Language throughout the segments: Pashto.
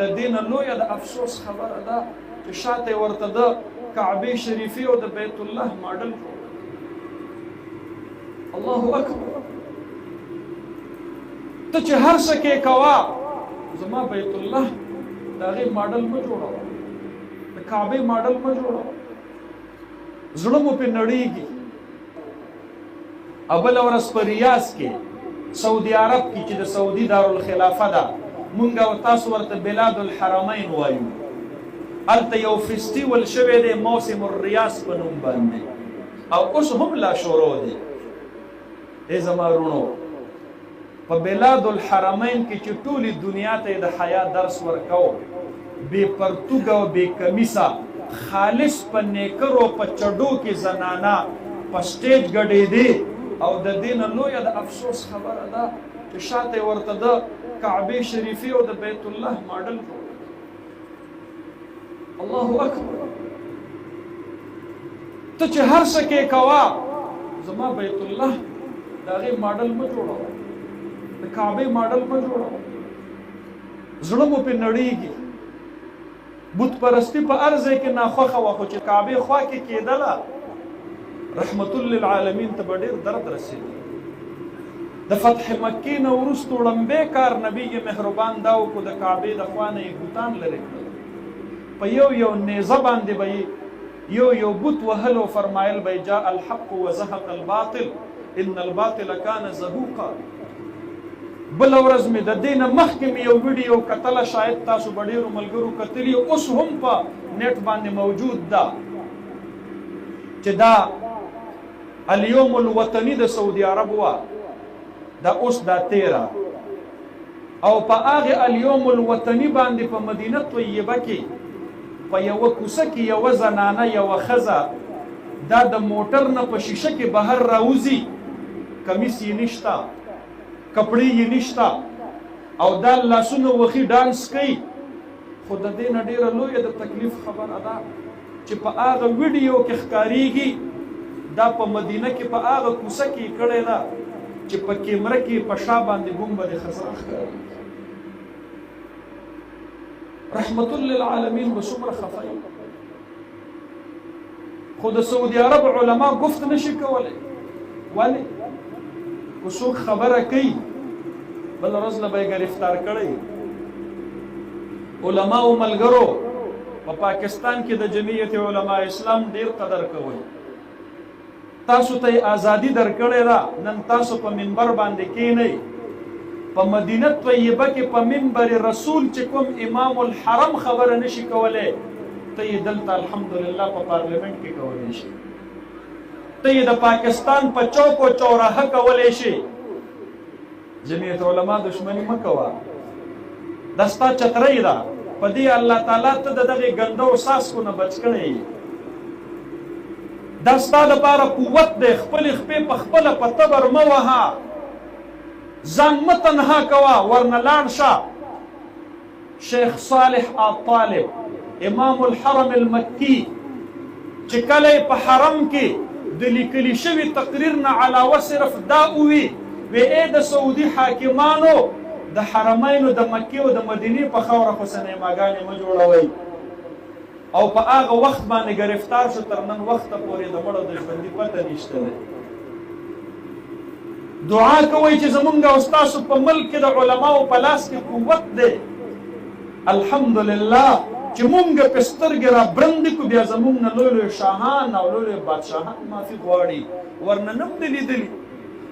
د دین لویه د افسوس خبره ده چې شاته ورته د کعبه شریفه او د بیت الله ماډل جوړ. الله اکبر. ته چې هر څه کې کوا زما بیت الله د هغې ماډل مه جوړوه، د کعبې ماډل مه جوړوه، زړه مو پې نړېږي. او بله ورځ په ریاض کې سعودي عرب کې چې د سعودي دارالخلافه ده، مونږ او تاسو ورته بلاد الحرمین وایو. هلته یو فیسټیول شوی دی موسم الریاض په نوم باندې، او اوس هم لا شروع دی. ای زما وروڼو، په بلاد الحرمین کې چې ټولې دنیا ته د حیا درس ورکو، بې پرتوګه او بې کمیسه، خالص په نیکرو په چډو کې زنانه په سټیج ګډېدې. او د دې نه لویه د افسوس خبره ده چې شاته ورته د کعبې شریفې او د بیت الله ماډل جوړ. الله اکبر. ته چې هر څه کې کوا زما بیت الله د هغې ماډل مه جوړوه، د کعبې ماډل مه جوړوه، زړه مو پې نړېږي. بت پرستي په هر ځای کې ناخوښه وه، خو چې کعبې خوا کې کېدله رحمت للعالمین ته به ډېر درد رسېږي. د فتح مکې نه وروستو ړمبی کار نبي مهربان دا وکړو، د کعبې د خوا نه یې بوتان لرې کړل، په یو یو نیزه باندې به یې یو یو بوت وهل او فرمایل به یې جاء الحق وزهق الباطل ان الباطل کان زهوقا. بله ورځ مې د دې نه مخکې مې یو ویډیو کتله، شاید تاسو به ډېرو ملګرو کتلي، اوس هم په نیټ باندې موجود ده، چې دا الیوم الوطني د سعودي عرب وه، دا اوس دا 13. او په هغې الیوم الوطني باندې په مدینه طیبه کې په یوه کوڅه کې یوه زنانه یوه ښځه دا د موټر نه په شیشه کې بهر راوځي، کمیس یې نشته، کپړې یې نشته، او دا لاسونه وخي ډانس کوي. خو د دې نه ډېره لویه د تکلیف خبره ده چې په هغه ویډیو کې ښکارېږي دا په مدینه کې په هغه کوڅه کې یې کړې ده چې په کیمره کې په شا باندې ګنبد خضرا ښکارېږي. رحمت للعالمین به څومره خفه وي. خو د سعودي عرب علما گفت نشي کولی. ولې؟ که څوک خبره کوي بله ورځ له به یې ګرفتار کړی. علماو ملګرو، په پاکستان کې د جمعیت علماء اسلام ډېر قدر کوئ. تاسو ته یې ازادي درکړې ده، نن تاسو په منبر باندې کښېنئ. په مدینه طیبه کې په منبر رسول چې کوم امام الحرم خبره نشي کولی، ته یې دلته الحمدلله په پارلمنټ کې کولی شي، ته یې د پاکستان په چوک و چوراهه کولی شي. جمعیت علما دشمني مه کوه، دا ستا چترۍ ده، په دې الله تعالی ته د دغې ګنده او څاڅکو نه بچ کړی یې. دا ستا دپاره قوت دی، خپلې خپې په خپله په تبر مه وهه، ځان مه تنها کوه، ورنه لاړ شه. شیخ صالح الطالب امام الحرم المکی چې کله په حرم کې د لیکلي شوي تقریر نه علاوه صرف دا ووي، وی ای د سعودي حاکمانو د حرمینو د مکې او د مدینې په خاوره خو سینماګانې مه جوړوئ. او په هغه وخت باندې ګرفتار شو، تر نن وخته پورې د مړو د ژوندي پته نشته دی. دعا کوئ چې زمونږ او ستاسو په ملک کې د علماو په لاس کې قوت دی. الحمدلله چې مونږ پې سترګې را برندې کړو، بیا زمونږ نه لوی لوی شاهان او لوی لوی بادشاهان معافي غواړي، ورنه نه م دې لیدلي.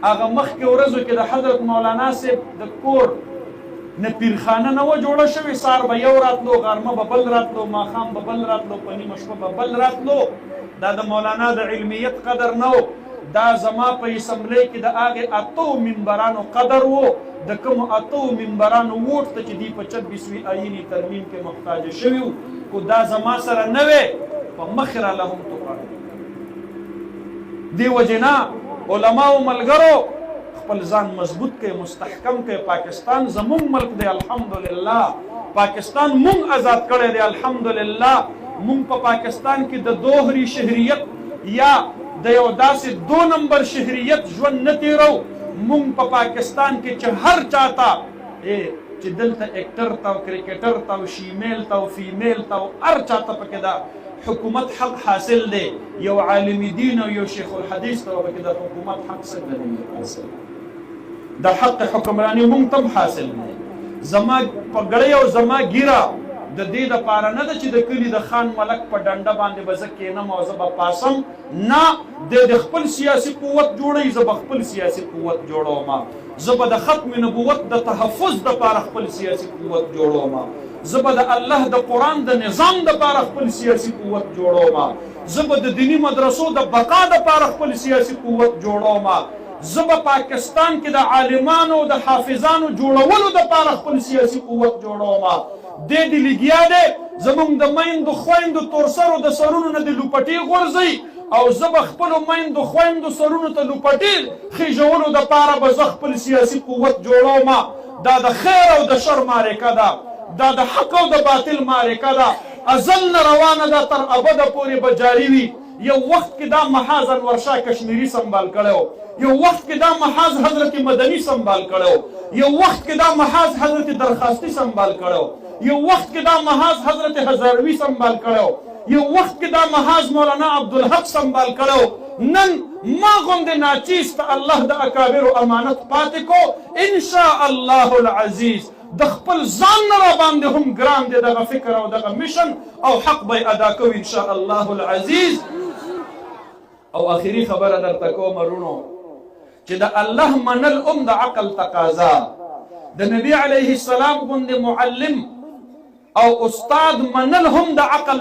هغه مخکې ورځو کې د حضرت مولانا صاحب د کور نه پیرخانه نه وه جوړه شوې، سهار به یو راتلو، غرمه به بل راتلو، ماښام به بل راتلو، په نیمه شپه به بل راتلو. دا د مولانا د علمیت قدر نه و، دا زما په اسمبلی کې د هغې 8 منبرانو قدر و، د کومو 8 منبرانو ووټ ته چې دوی په 26وي آییني ترمیم کې محتاجه شوي وو، خو دا زما سره نه وې، په مخ راله هم توقع. دې وجې نه علماو ملګرو خپل ځان مضبوط کړئ، مستحکم کړئ. پاکستان زمونږ ملک دی، الحمدلله. پاکستان مونږ آزاد کړی دی، الحمدلله. مونږ په پاکستان کې د دوهري شهریت یا د یو داسې 2 نمبر شهریت ژوند نه تیرو. مونږ په پاکستان کې چې هر چاته چې دلته اکټر ته او کرکټر ته او شیمیل ته او فیمیل ته او هر چاته پکې دا حکومت حق حاصل دی یو عالم دین او یو شیخ الحدیث ته پکې د حکومت حق څنګه دی حاصل د حق حکمرانی مونږ ته حاصل دی زما پګړی او زما ګیره د دې دپاره نه ده چې د کلي د خان ملک په ډنډه باندې به زه کښېنم او زه به پاسم نه د خپل سیاسي قوت جوړوي زه به خپل سیاسي قوت جوړوم زه به د ختم نبوت د تحفظ دپاره خپل سیاسي قوت جوړوم زه به د الله د قرآن د نظام دپاره خپل سیاسي قوت جوړوم زه به د دیني مدرسو د بقا دپاره خپل سیاسي قوت جوړوم زه به پاکستان کې د عالمانو د حافظانو جوړولو دپاره خپل سیاسي قوت جوړوم دې دې لګیا دی زمونږ د میندو خویندو تورسرو د سرونو نه د لوپټې غورځوي او زه به خپلو میندو خویندو سرونو ته لوپټې خېژولو دپاره به زه خپل سیاسي قوت جوړوم دا د خیر او د شر معرکه ده دا د حق او د باطل معرکه ده ازل نه روانه ده تر ابده پورې به جاري وي یو وخت کې دا محاذ انورشاه کشمیري سنبال کړی یو وخت کې دا محاذ حضرت مدني سنبال کړی یو وخت کې دا محاذ حضرت درخواستي سنبال کړی یو وخت کې دا محاذ حضرت هزاروي سنبال کړو یو وخت کې دا محاذ مولانا عبدالحق سنبال کړو نن ما غوندې ناچیز ته الله د اکابرو امانت پاتې کو ان شاء الله العزیز د خپل ځان نه راباندې هم ګران دی دغه فکر او دغه میشن او حق به ادا کوو ان شاء الله العزیز او آخري خبره درته کوم ورونو چې د الله منل د عقل تقاضا د نبی علیه السلام غوندې معلم او استاد منل هم د عقل